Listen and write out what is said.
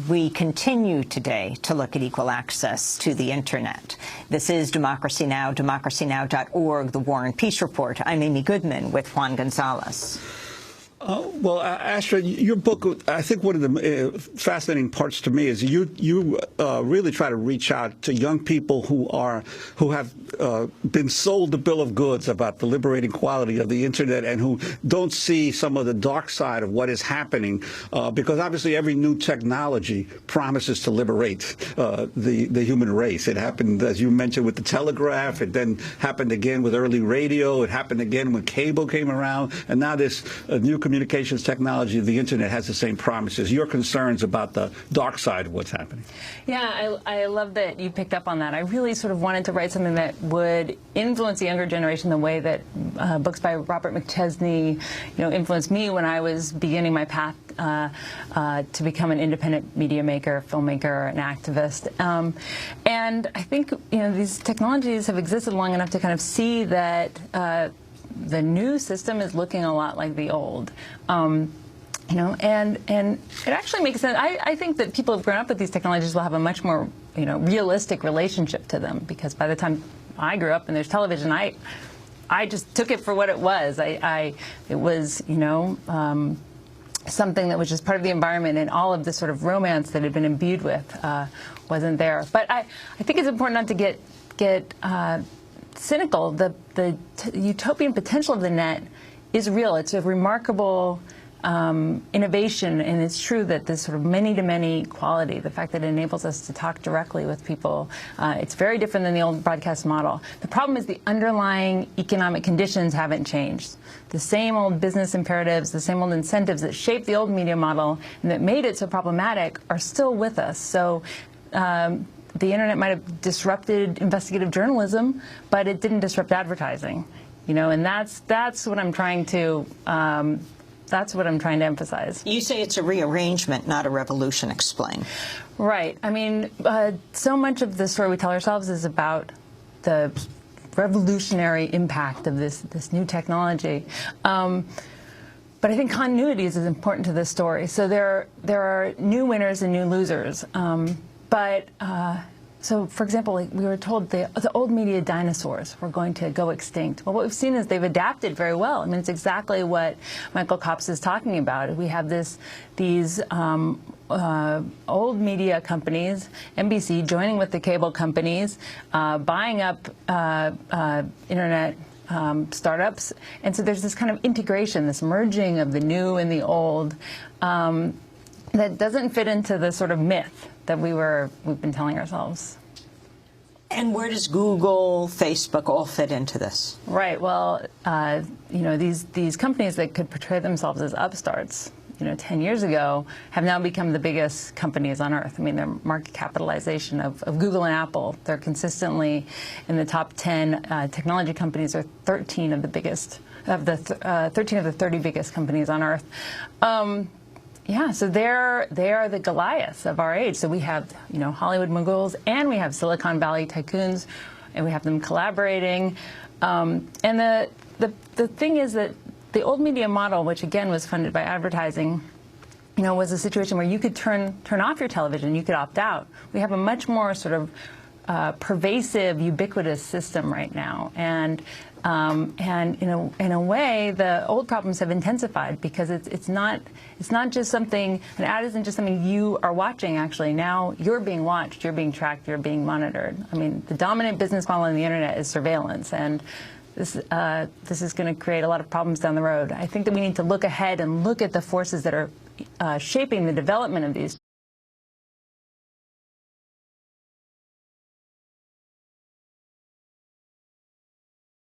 We continue today to look at equal access to the Internet. This is Democracy Now!, democracynow.org, The War and Peace Report. I'm Amy Goodman with Juan Gonzalez. Well, Astra, your book, I think one of the fascinating parts to me is you really try to reach out to young people who have been sold the bill of goods about the liberating quality of the Internet and who don't see some of the dark side of what is happening, because obviously every new technology promises to liberate the human race. It happened, as you mentioned, with the telegraph. It then happened again with early radio. It happened again when cable came around. And now this new communications technology, the Internet, has the same promises. Your concerns about the dark side of what's happening. Yeah, I love that you picked up on that. I really sort of wanted to write something that would influence the younger generation the way that books by Robert McChesney, influenced me when I was beginning my path to become an independent media maker, filmmaker, an activist. And I think these technologies have existed long enough to kind of see that the new system is looking a lot like the old. And it actually makes sense. I think that people who have grown up with these technologies will have a much more realistic relationship to them, because by the time I grew up and there's television, I just took it for what it was. It was something that was just part of the environment, and all of the sort of romance that had been imbued with wasn't there. But I think it's important not to get cynical. The utopian potential of the net is real. It's a remarkable innovation, and it's true that this sort of many-to-many quality, the fact that it enables us to talk directly with people, it's very different than the old broadcast model. The problem is the underlying economic conditions haven't changed. The same old business imperatives, the same old incentives that shaped the old media model and that made it so problematic are still with us. So the Internet might have disrupted investigative journalism, but it didn't disrupt advertising, and that's what I'm trying to emphasize. You say it's a rearrangement, not a revolution. Explain. Right. I mean, so much of the story we tell ourselves is about the revolutionary impact of this new technology. But I think continuity is as important to this story. So there are new winners and new losers. So, for example, we were told the old media dinosaurs were going to go extinct. Well, what we've seen is they've adapted very well. I mean, it's exactly what Michael Copps is talking about. We have these old media companies, NBC, joining with the cable companies, buying up Internet startups. And so there's this kind of integration, this merging of the new and the old that doesn't fit into the sort of myth that we've been telling ourselves. And where does Google, Facebook all fit into this? Right. Well, these companies that could portray themselves as upstarts, 10 years ago, have now become the biggest companies on earth. I mean, their market capitalization of Google and Apple, they're consistently in the top 10 technology companies, are 13 of the biggest of the 13 of the 30 biggest companies on earth. Yeah, so they are the Goliaths of our age. So we have, Hollywood moguls, and we have Silicon Valley tycoons, and we have them collaborating. And the thing is that the old media model, which again was funded by advertising, was a situation where you could turn off your television, you could opt out. We have a much more sort of pervasive, ubiquitous system right now, and in a way, the old problems have intensified, because it's not just something, an ad isn't just something you are watching. Actually, now you're being watched, you're being tracked, you're being monitored. I mean, the dominant business model on the Internet is surveillance, and this is going to create a lot of problems down the road. I think that we need to look ahead and look at the forces that are shaping the development of these